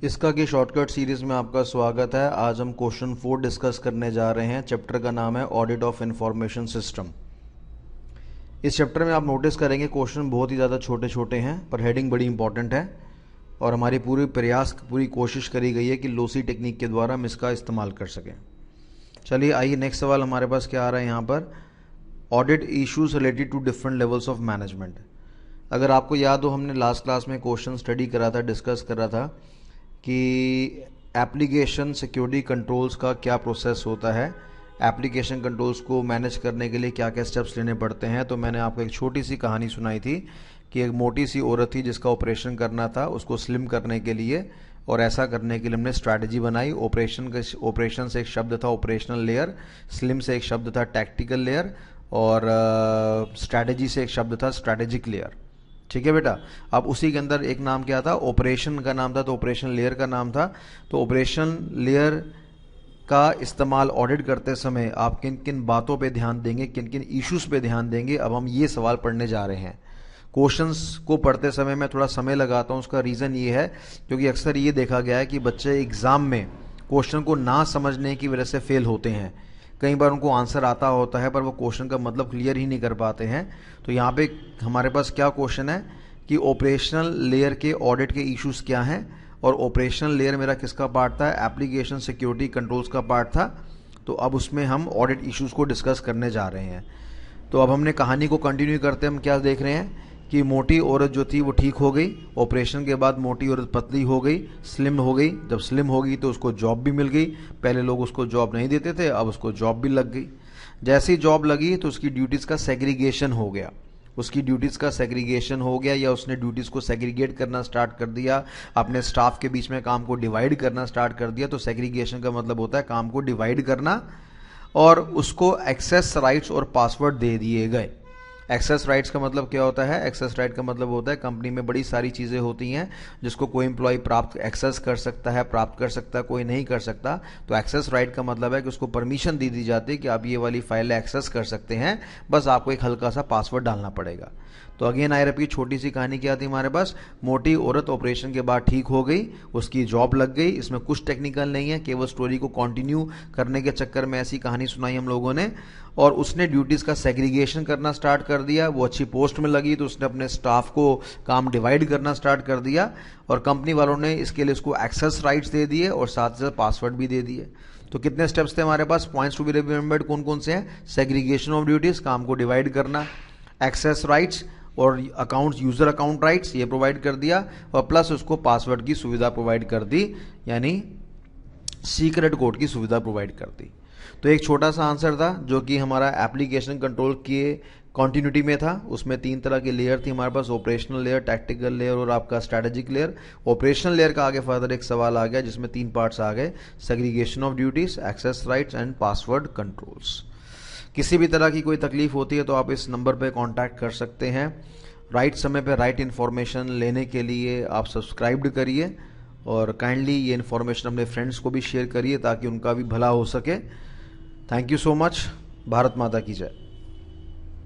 इसका की shortcut series में आपका स्वागत है। आज हम क्वेश्चन 4 डिस्कस करने जा रहे हैं। चैप्टर का नाम है ऑडिट ऑफ इंफॉर्मेशन सिस्टम। इस चैप्टर में आप नोटिस करेंगे क्वेश्चन बहुत ही ज़्यादा छोटे छोटे हैं पर हेडिंग बड़ी इंपॉर्टेंट है और हमारी पूरी कोशिश करी गई है कि लोसी टेक्निक के द्वारा हम इसका इस्तेमाल कर सकें। चलिए आइए नेक्स्ट सवाल हमारे पास क्या आ रहा है यहाँ पर। Audit issues related to different levels of management. अगर आपको याद हो हमने लास्ट क्लास में क्वेश्चन स्टडी करा था, डिस्कस करा था कि एप्लीकेशन सिक्योरिटी कंट्रोल्स का क्या प्रोसेस होता है, एप्लीकेशन कंट्रोल्स को मैनेज करने के लिए क्या क्या स्टेप्स लेने पड़ते हैं। तो मैंने आपको एक छोटी सी कहानी सुनाई थी कि एक मोटी सी औरत थी जिसका ऑपरेशन करना था, उसको स्लिम करने के लिए, और ऐसा करने के लिए हमने स्ट्रैटेजी बनाई। ऑपरेशन से एक शब्द था ऑपरेशनल लेयर, स्लिम से एक शब्द था टैक्टिकल लेयर, और स्ट्रैटेजी से एक शब्द था स्ट्रैटेजिक लेयर। ठीक है बेटा। अब उसी के अंदर एक नाम क्या था, ऑपरेशन का नाम था, तो ऑपरेशन लेयर का नाम था। तो ऑपरेशन लेयर का इस्तेमाल ऑडिट करते समय आप किन किन बातों पे ध्यान देंगे, किन किन इश्यूज पे ध्यान देंगे, अब हम ये सवाल पढ़ने जा रहे हैं। क्वेश्चंस को पढ़ते समय मैं थोड़ा समय लगाता हूँ, उसका रीज़न ये है क्योंकि अक्सर ये देखा गया है कि बच्चे एग्ज़ाम में क्वेश्चन को ना समझने की वजह से फेल होते हैं। कई बार उनको आंसर आता होता है पर वो क्वेश्चन का मतलब क्लियर ही नहीं कर पाते हैं। तो यहाँ पे हमारे पास क्या क्वेश्चन है कि ऑपरेशनल लेयर के ऑडिट के इश्यूज क्या हैं, और ऑपरेशनल लेयर मेरा किसका पार्ट था, एप्लीकेशन सिक्योरिटी कंट्रोल्स का पार्ट था। तो अब उसमें हम ऑडिट इश्यूज को डिस्कस करने जा रहे हैं। तो अब हमने कहानी को कंटिन्यू करते हम क्या देख रहे हैं कि मोटी औरत जो थी वो ठीक हो गई। ऑपरेशन के बाद मोटी औरत पतली हो गई, स्लिम हो गई। जब स्लिम हो गई तो उसको जॉब भी मिल गई। पहले लोग उसको जॉब नहीं देते थे, अब उसको जॉब भी लग गई। जैसे ही जॉब लगी तो उसकी ड्यूटीज़ का सेग्रीगेशन हो गया। या उसने ड्यूटीज़ को सेग्रीगेट करना स्टार्ट कर दिया, अपने स्टाफ के बीच में काम को डिवाइड करना स्टार्ट कर दिया। तो सेग्रीगेशन का मतलब होता है काम को डिवाइड करना, और उसको एक्सेस राइट्स और पासवर्ड दे दिए गए। एक्सेस राइट्स का मतलब क्या होता है, एक्सेस राइट का मतलब होता है कंपनी में बड़ी सारी चीज़ें होती हैं जिसको कोई एम्प्लॉय एक्सेस कर सकता है, प्राप्त कर सकता है, कोई नहीं कर सकता। तो एक्सेस राइट का मतलब है कि उसको परमिशन दी जाती है कि आप ये वाली फाइल एक्सेस कर सकते हैं, बस आपको एक हल्का सा पासवर्ड डालना पड़ेगा। तो अगेन आई रिपीट, छोटी सी कहानी क्या थी हमारे पास, मोटी औरत ऑपरेशन के बाद ठीक हो गई, उसकी जॉब लग गई। इसमें कुछ टेक्निकल नहीं है, केवल स्टोरी को कंटिन्यू करने के चक्कर में ऐसी कहानी सुनाई हम लोगों ने। और उसने ड्यूटीज़ का सेग्रीगेशन करना स्टार्ट कर दिया। वो अच्छी पोस्ट में लगी तो उसने अपने स्टाफ को काम डिवाइड करना स्टार्ट कर दिया, और कंपनी वालों ने इसके लिए उसको एक्सेस राइट्स दे दिए और साथ साथ पासवर्ड भी दे दिए। तो कितने स्टेप्स थे हमारे पास, पॉइंट्स टू बी रिमेंबर्ड कौन कौन से हैं, सेग्रीगेशन ऑफ ड्यूटीज़, काम को डिवाइड करना, एक्सेस राइट्स और अकाउंट्स, यूजर अकाउंट राइट्स ये प्रोवाइड कर दिया, और प्लस उसको पासवर्ड की सुविधा प्रोवाइड कर दी, यानी सीक्रेट कोड की सुविधा प्रोवाइड कर दी। तो एक छोटा सा आंसर था जो कि हमारा एप्लीकेशन कंट्रोल के कॉन्टिन्यूटी में था। उसमें 3 तरह की लेयर थी हमारे पास, ऑपरेशनल लेयर, टैक्टिकल लेयर और आपका स्ट्रैटेजिक लेयर। ऑपरेशनल लेयर का आगे फर्दर एक सवाल आ गया जिसमें 3 पार्ट्स आ गए, segregation of duties, access rights and password controls. किसी भी तरह की कोई तकलीफ होती है तो आप इस नंबर पर कॉन्टैक्ट कर सकते हैं। राइट समय पर राइट इन्फॉर्मेशन लेने के लिए आप सब्सक्राइब्ड करिए, और काइंडली ये इन्फॉर्मेशन अपने फ्रेंड्स को भी शेयर करिए ताकि उनका भी भला हो सके। Thank you so much. Bharat माता की जय।